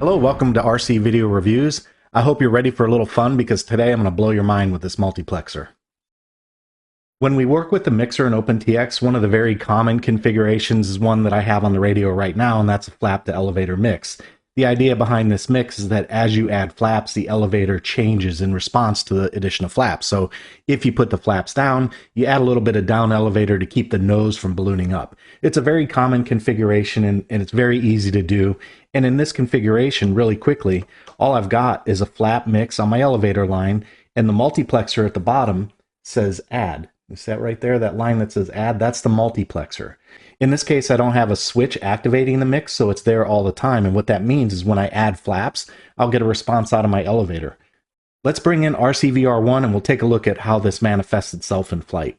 Hello, welcome to RC Video Reviews. I hope you're ready for a little fun because today I'm going to blow your mind with this multiplexer. When we work with the mixer in OpenTx, one of the very common configurations is one that I have on the radio right now, and that's a flap to elevator mix. The idea behind this mix is that as you add flaps, the elevator changes in response to the addition of flaps. So if you put the flaps down, you add a little bit of down elevator to keep the nose from ballooning up. It's a very common configuration and it's very easy to do. And in this configuration, really quickly, all I've got is a flap mix on my elevator line, and the multiplexer at the bottom says add. You see that right there? That line that says add, that's the multiplexer. In this case, I don't have a switch activating the mix, so it's there all the time. And what that means is when I add flaps, I'll get a response out of my elevator. Let's bring in RCVR 1 and we'll take a look at how this manifests itself in flight.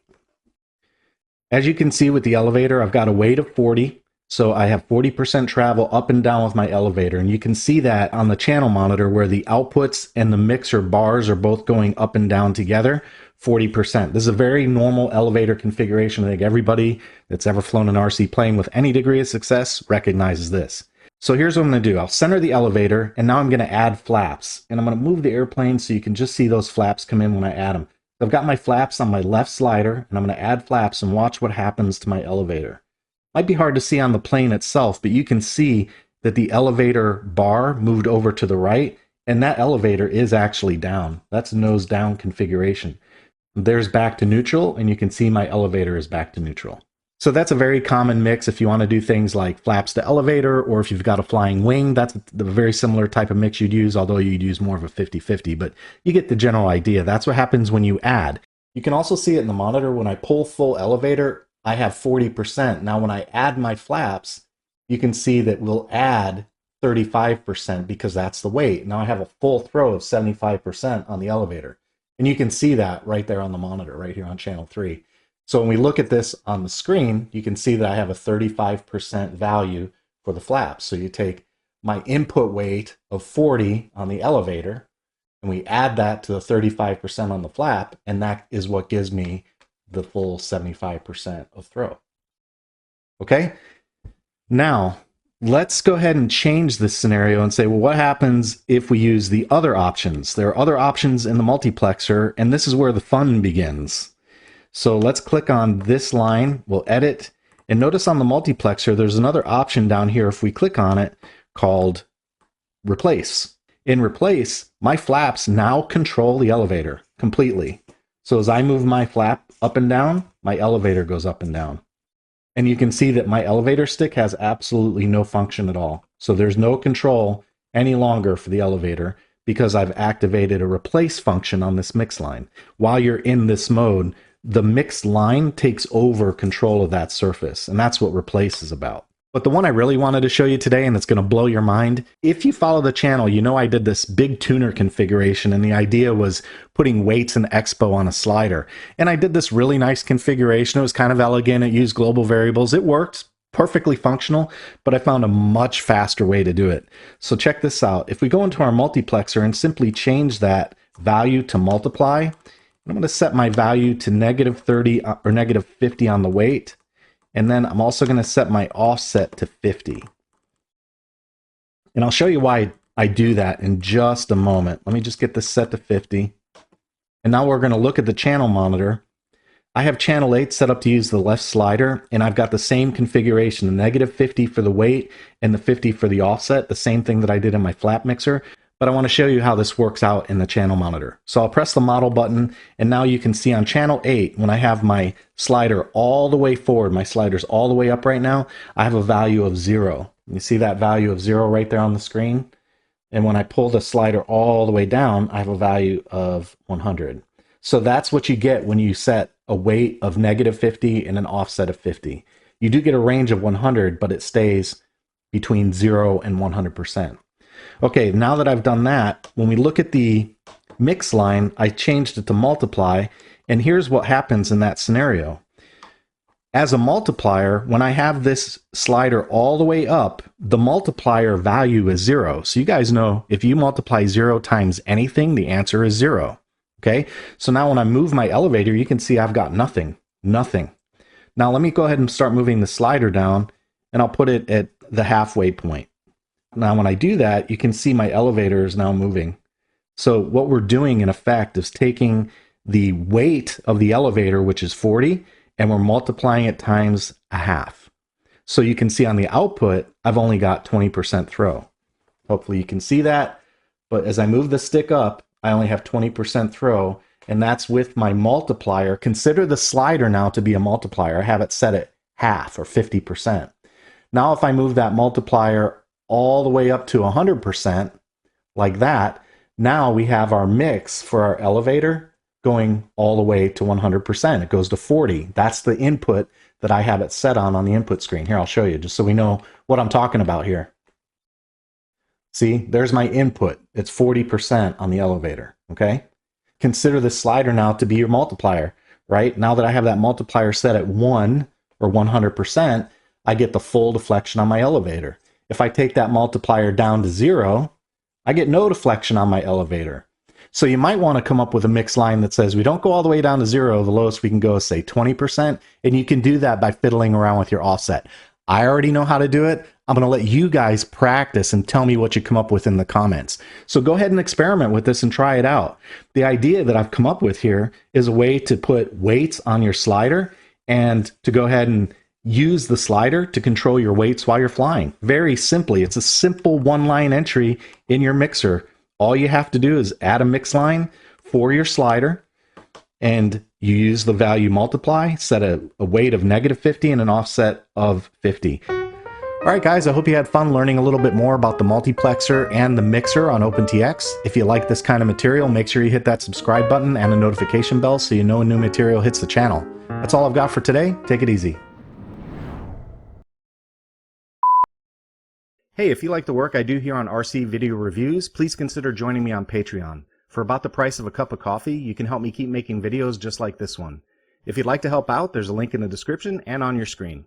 As you can see with the elevator, I've got a weight of 40. So I have 40% travel up and down with my elevator. And you can see that on the channel monitor where the outputs and the mixer bars are both going up and down together, 40%. This is a very normal elevator configuration. I think everybody that's ever flown an RC plane with any degree of success recognizes this. So here's what I'm going to do. I'll center the elevator, and now I'm going to add flaps. And I'm going to move the airplane so you can just see those flaps come in when I add them. I've got my flaps on my left slider, and I'm going to add flaps and watch what happens to my elevator. Might be hard to see on the plane itself, but you can see that the elevator bar moved over to the right, and that elevator is actually down. That's a nose down configuration. There's back to neutral, and you can see my elevator is back to neutral. So that's a very common mix if you want to do things like flaps to elevator, or if you've got a flying wing, that's the very similar type of mix you'd use, although you'd use more of a 50-50, but you get the general idea. That's what happens when you add. You can also see it in the monitor. When I pull full elevator, I have 40%. Now when I add my flaps, you can see that we'll add 35% because that's the weight. Now I have a full throw of 75% on the elevator. And you can see that right there on the monitor, right here on channel 3. So when we look at this on the screen, you can see that I have a 35% value for the flaps. So you take my input weight of 40 on the elevator, and we add that to the 35% on the flap, and that is what gives me the full 75% of throw. Okay, now let's go ahead and change this scenario and say, well, what happens if we use the other options? There are other options in the multiplexer, and this is where the fun begins. So let's click on this line, we'll edit, and notice on the multiplexer there's another option down here if we click on it called replace. In replace, my flaps now control the elevator completely. So as I move my flap up and down, my elevator goes up and down. And you can see that my elevator stick has absolutely no function at all. So there's no control any longer for the elevator because I've activated a replace function on this mix line. While you're in this mode, the mix line takes over control of that surface, and that's what replace is about. But the one I really wanted to show you today, and it's going to blow your mind, if you follow the channel, you know I did this big tuner configuration, and the idea was putting weights and expo on a slider. And I did this really nice configuration. It was kind of elegant. It used global variables. It worked, perfectly functional, but I found a much faster way to do it. So check this out. If we go into our multiplexer and simply change that value to multiply, I'm going to set my value to -30 or -50 on the weight. And then I'm also going to set my offset to 50. And I'll show you why I do that in just a moment. Let me just get this set to 50. And now we're going to look at the channel monitor. I have channel 8 set up to use the left slider, and I've got the same configuration, the -50 for the weight and the 50 for the offset, the same thing that I did in my flap mixer. But I want to show you how this works out in the channel monitor. So I'll press the model button, and now you can see on channel 8, when I have my slider all the way forward, my slider's all the way up right now, I have a value of 0. You see that value of 0 right there on the screen? And when I pull the slider all the way down, I have a value of 100. So that's what you get when you set a weight of -50 and an offset of 50. You do get a range of 100, but it stays between 0 and 100%. Okay, now that I've done that, when we look at the mix line, I changed it to multiply, and here's what happens in that scenario. As a multiplier, when I have this slider all the way up, the multiplier value is 0. So you guys know if you multiply 0 times anything, the answer is 0. Okay, so now when I move my elevator, you can see I've got nothing. Now let me go ahead and start moving the slider down, and I'll put it at the halfway point. Now when I do that, you can see my elevator is now moving. So what we're doing in effect is taking the weight of the elevator, which is 40, and we're multiplying it times a half. So you can see on the output, I've only got 20% throw. Hopefully you can see that. But as I move the stick up, I only have 20% throw, and that's with my multiplier. Consider the slider now to be a multiplier. I have it set at half or 50%. Now if I move that multiplier all the way up to 100%, like that, now we have our mix for our elevator going all the way to 100%. It goes to 40. That's the input that I have it set on the input screen. Here, I'll show you just so we know what I'm talking about here. See, there's my input. It's 40% on the elevator, okay? Consider this slider now to be your multiplier, right? Now that I have that multiplier set at 1 or 100%, I get the full deflection on my elevator. If I take that multiplier down to 0, I get no deflection on my elevator. So you might want to come up with a mix line that says we don't go all the way down to 0. The lowest we can go is, say, 20%. And you can do that by fiddling around with your offset. I already know how to do it. I'm going to let you guys practice and tell me what you come up with in the comments. So go ahead and experiment with this and try it out. The idea that I've come up with here is a way to put weights on your slider and to go ahead and use the slider to control your weights while you're flying. Very simply, it's a simple one-line entry in your mixer. All you have to do is add a mix line for your slider, and you use the value multiply, set a weight of -50 and an offset of 50. All right, guys, I hope you had fun learning a little bit more about the multiplexer and the mixer on OpenTx. If you like this kind of material, make sure you hit that subscribe button and a notification bell so you know when new material hits the channel. That's all I've got for today. Take it easy. Hey, if you like the work I do here on RC Video Reviews, please consider joining me on Patreon. For about the price of a cup of coffee, you can help me keep making videos just like this one. If you'd like to help out, there's a link in the description and on your screen.